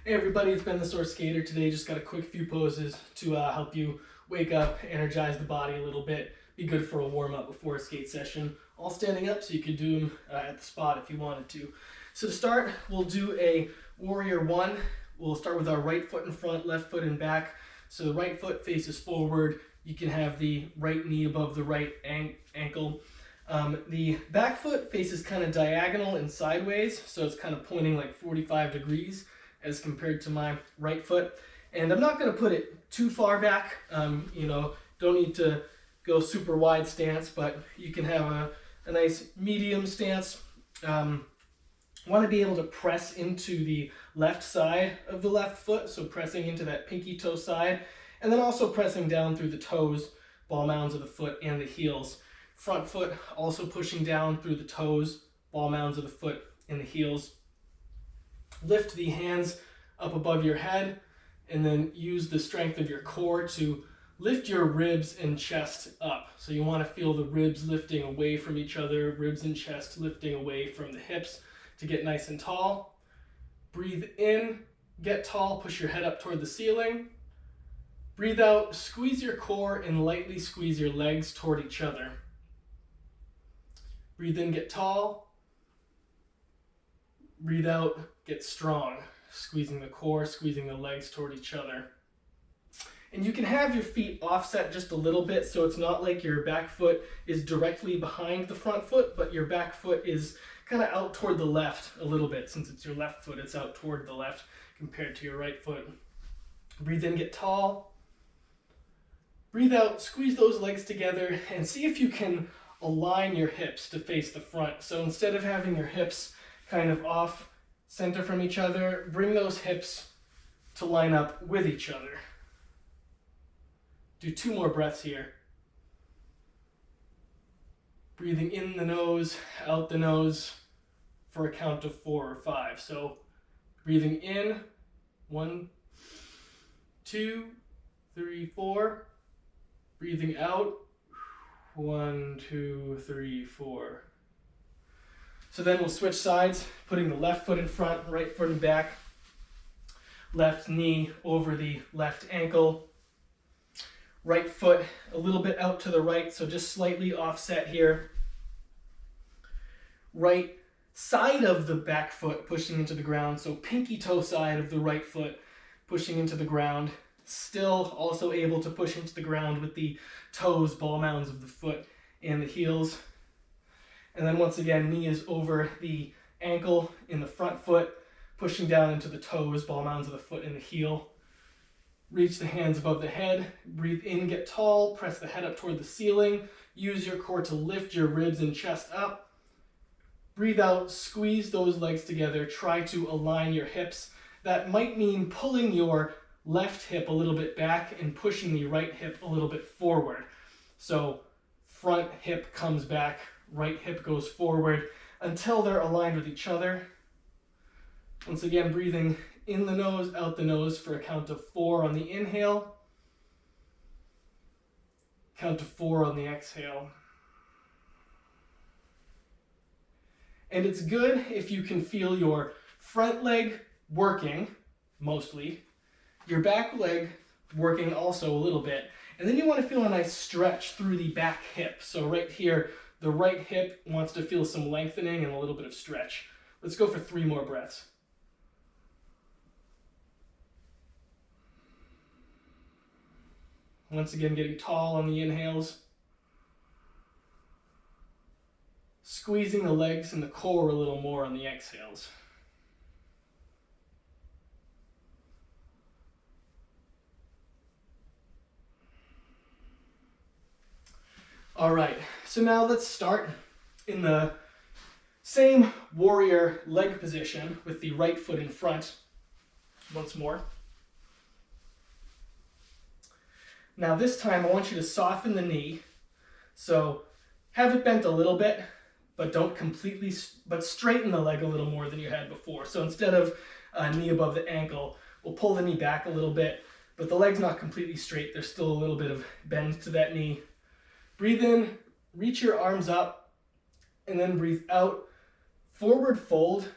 Hey everybody, it's Ben the Sore Skater. Today just got a quick few poses to help you wake up, energize the body a little bit, be good for a warm-up before a skate session. All standing up, so you can do them at the spot if you wanted to. So to start, we'll do a warrior one. We'll start with our right foot in front, left foot in back. So the right foot faces forward. You can have the right knee above the right ankle. The back foot faces kind of diagonal and sideways, so it's kind of pointing like 45 degrees as compared to my right foot. And I'm not going to put it too far back, don't need to go super wide stance, but you can have a nice medium stance. Want to be able to press into the left side of the left foot, so pressing into that pinky toe side, and then also pressing down through the toes, ball mounds of the foot, and the heels. Front foot also pushing down through the toes, ball mounds of the foot, and the heels. Lift the hands up above your head, and then use the strength of your core to lift your ribs and chest up. So you want to feel the ribs lifting away from each other, ribs and chest lifting away from the hips to get nice and tall. Breathe in, get tall, push your head up toward the ceiling. Breathe out, squeeze your core and lightly squeeze your legs toward each other. Breathe in, get tall. Breathe out, get strong, squeezing the core, squeezing the legs toward each other. And you can have your feet offset just a little bit, so it's not like your back foot is directly behind the front foot, but your back foot is kind of out toward the left a little bit. Since it's your left foot, it's out toward the left compared to your right foot. Breathe in, get tall. Breathe out, squeeze those legs together, and see if you can align your hips to face the front. So instead of having your hips kind of off center from each other, bring those hips to line up with each other. Do 2 more breaths here. Breathing in the nose, out the nose for a count of 4 or 5. So breathing in, 1, 2, 3, 4. Breathing out, 1, 2, 3, 4. So then we'll switch sides, putting the left foot in front, right foot in back, left knee over the left ankle, right foot a little bit out to the right, so just slightly offset here. Right side of the back foot pushing into the ground, so pinky toe side of the right foot pushing into the ground, still also able to push into the ground with the toes, ball mounds of the foot, and the heels. And then once again, knee is over the ankle in the front foot, pushing down into the toes, ball mounds of the foot and the heel. Reach the hands above the head, breathe in, get tall, press the head up toward the ceiling, use your core to lift your ribs and chest up. Breathe out, squeeze those legs together, try to align your hips. That might mean pulling your left hip a little bit back and pushing the right hip a little bit forward. So front hip comes back, right hip goes forward until they're aligned with each other. Once again, breathing in the nose, out the nose for a count of 4 on the inhale. Count to 4 on the exhale. And it's good if you can feel your front leg working, mostly, your back leg working also a little bit. And then you want to feel a nice stretch through the back hip. So right here, the right hip wants to feel some lengthening and a little bit of stretch. Let's go for 3 more breaths. Once again, getting tall on the inhales. Squeezing the legs and the core a little more on the exhales. All right, so now let's start in the same warrior leg position with the right foot in front once more. Now this time I want you to soften the knee. So have it bent a little bit, but don't completely, but straighten the leg a little more than you had before. So instead of knee above the ankle, we'll pull the knee back a little bit, but the leg's not completely straight. There's still a little bit of bend to that knee. Breathe in, reach your arms up, and then breathe out, forward fold,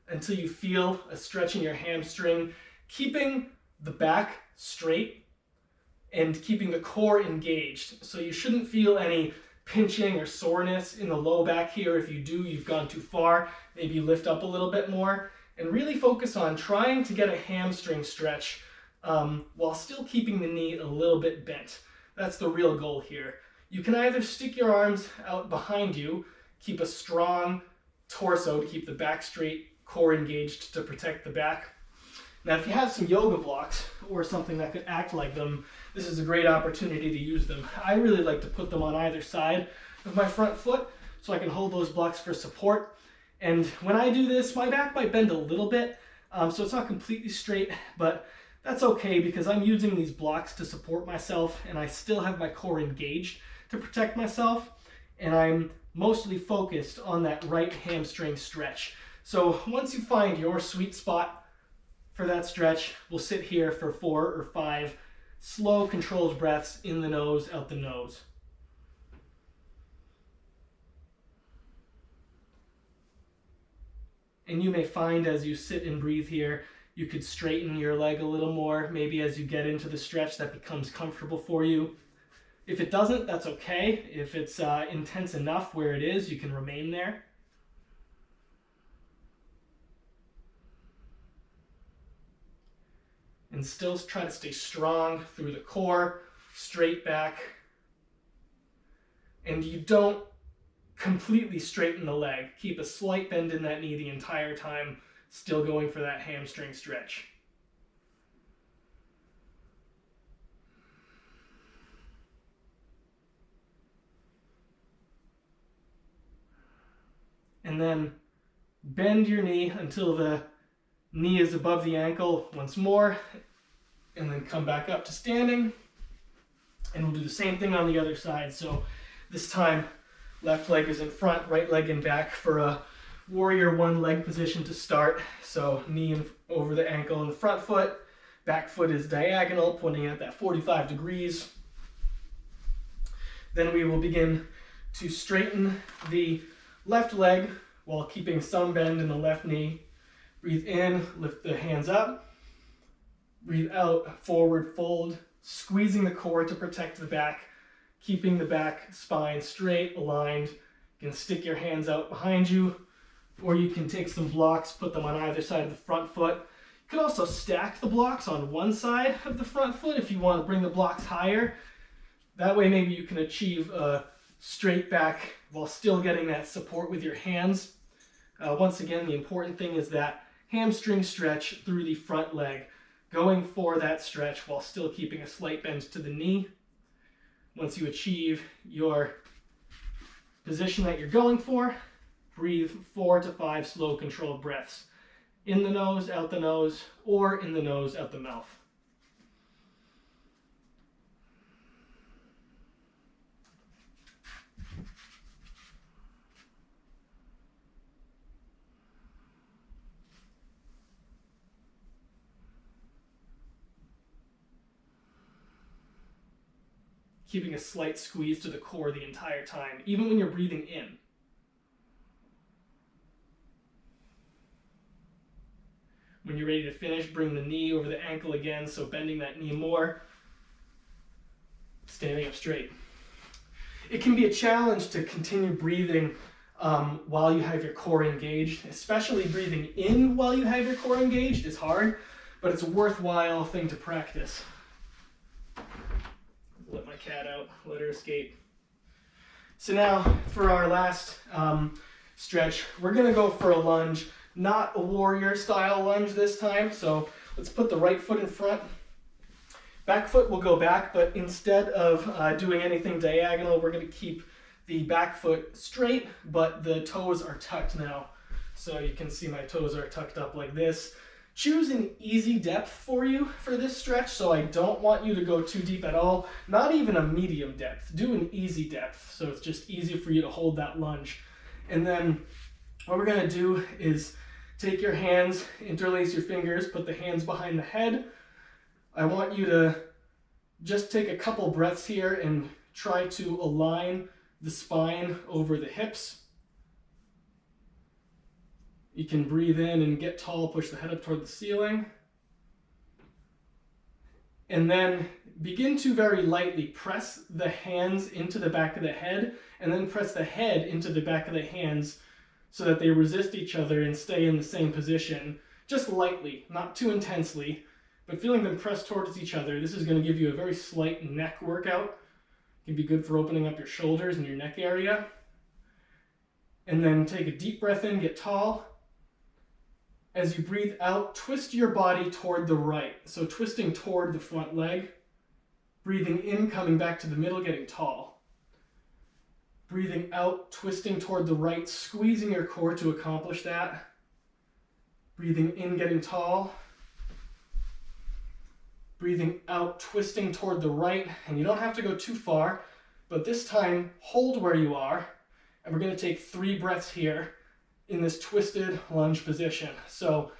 until you feel a stretch in your hamstring, keeping the back straight and keeping the core engaged. So you shouldn't feel any pinching or soreness in the low back here. If you do, you've gone too far. Maybe lift up a little bit more and really focus on trying to get a hamstring stretch while still keeping the knee a little bit bent. That's the real goal here. You can either stick your arms out behind you, keep a strong torso to keep the back straight, core engaged to protect the back. Now, if you have some yoga blocks or something that could act like them, this is a great opportunity to use them. I really like to put them on either side of my front foot so I can hold those blocks for support. And when I do this, my back might bend a little bit, so it's not completely straight, but that's okay because I'm using these blocks to support myself and I still have my core engaged to protect myself, and I'm mostly focused on that right hamstring stretch. So once you find your sweet spot for that stretch, we'll sit here for 4 or 5 slow, controlled breaths in the nose, out the nose. And you may find as you sit and breathe here, you could straighten your leg a little more. Maybe as you get into the stretch, that becomes comfortable for you. If it doesn't, that's okay. If it's intense enough where it is, you can remain there. And still try to stay strong through the core, straight back. And you don't completely straighten the leg. Keep a slight bend in that knee the entire time, still going for that hamstring stretch. And then bend your knee until the knee is above the ankle once more, and then come back up to standing. And we'll do the same thing on the other side. So this time, left leg is in front, right leg in back for a warrior one leg position to start. So knee over the ankle in the front foot, back foot is diagonal, pointing at that 45 degrees. Then we will begin to straighten the left leg while keeping some bend in the left knee. Breathe in, lift the hands up. Breathe out, forward fold, squeezing the core to protect the back, keeping the back spine straight, aligned. You can stick your hands out behind you, or you can take some blocks, put them on either side of the front foot. You can also stack the blocks on one side of the front foot if you want to bring the blocks higher. That way maybe you can achieve a straight back while still getting that support with your hands. Once again, the important thing is that hamstring stretch through the front leg, going for that stretch while still keeping a slight bend to the knee. Once you achieve your position that you're going for, breathe 4 to 5 slow, controlled breaths. In the nose, out the nose, or in the nose, out the mouth. Keeping a slight squeeze to the core the entire time, even when you're breathing in. When you're ready to finish, bring the knee over the ankle again, so bending that knee more, standing up straight. It can be a challenge to continue breathing while you have your core engaged, especially breathing in while you have your core engaged is hard, but it's a worthwhile thing to practice. Let my cat out, let her escape. So now for our last stretch, we're gonna go for a lunge, not a warrior style lunge this time. So let's put the right foot in front. Back foot will go back, but instead of doing anything diagonal, we're gonna keep the back foot straight, but the toes are tucked now. So you can see my toes are tucked up like this. Choose an easy depth for you for this stretch, so I don't want you to go too deep at all, not even a medium depth. Do an easy depth, so it's just easy for you to hold that lunge. And then what we're gonna do is take your hands, interlace your fingers, put the hands behind the head. I want you to just take a couple breaths here and try to align the spine over the hips. You can breathe in and get tall, push the head up toward the ceiling. And then begin to very lightly press the hands into the back of the head, and then press the head into the back of the hands so that they resist each other and stay in the same position. Just lightly, not too intensely, but feeling them press towards each other. This is going to give you a very slight neck workout. It can be good for opening up your shoulders and your neck area. And then take a deep breath in, get tall. As you breathe out, twist your body toward the right. So twisting toward the front leg. Breathing in, coming back to the middle, getting tall. Breathing out, twisting toward the right, squeezing your core to accomplish that. Breathing in, getting tall. Breathing out, twisting toward the right. And you don't have to go too far, but this time, hold where you are. And we're going to take 3 breaths here in this twisted lunge position. So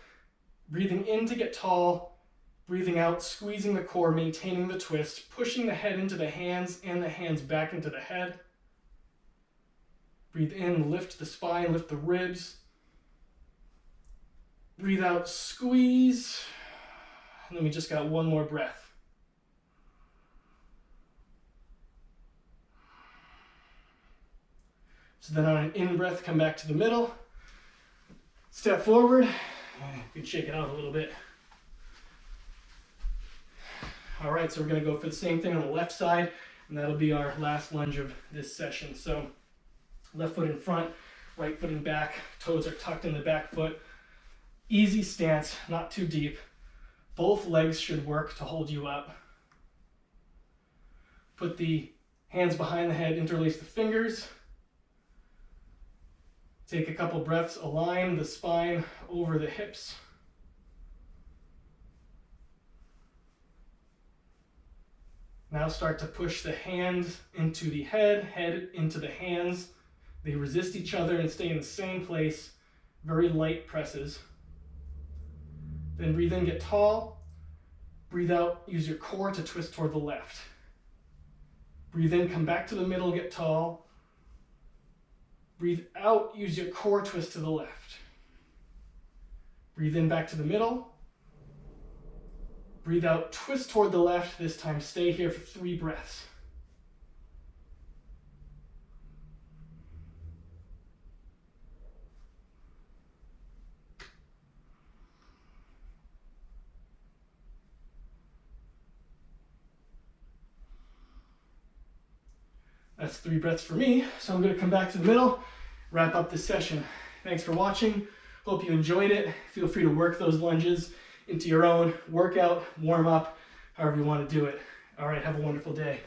breathing in to get tall, breathing out, squeezing the core, maintaining the twist, pushing the head into the hands and the hands back into the head. Breathe in, lift the spine, lift the ribs. Breathe out, squeeze. And then we just got 1 more breath. So then on an in-breath, come back to the middle. Step forward. You can shake it out a little bit. All right, so we're going to go for the same thing on the left side, and that'll be our last lunge of this session. So left foot in front, right foot in back, toes are tucked in the back foot. Easy stance, not too deep. Both legs should work to hold you up. Put the hands behind the head, interlace the fingers. Take a couple breaths, align the spine over the hips. Now start to push the hands into the head into the hands. They resist each other and stay in the same place. Very light presses. Then breathe in, get tall. Breathe out, use your core to twist toward the left. Breathe in, come back to the middle, get tall. Breathe out, use your core, twist to the left. Breathe in, back to the middle. Breathe out, twist toward the left. This time, stay here for 3 breaths. That's 3 breaths for me. So I'm going to come back to the middle, wrap up this session. Thanks for watching. Hope you enjoyed it. Feel free to work those lunges into your own workout, warm up, however you want to do it. All right, have a wonderful day.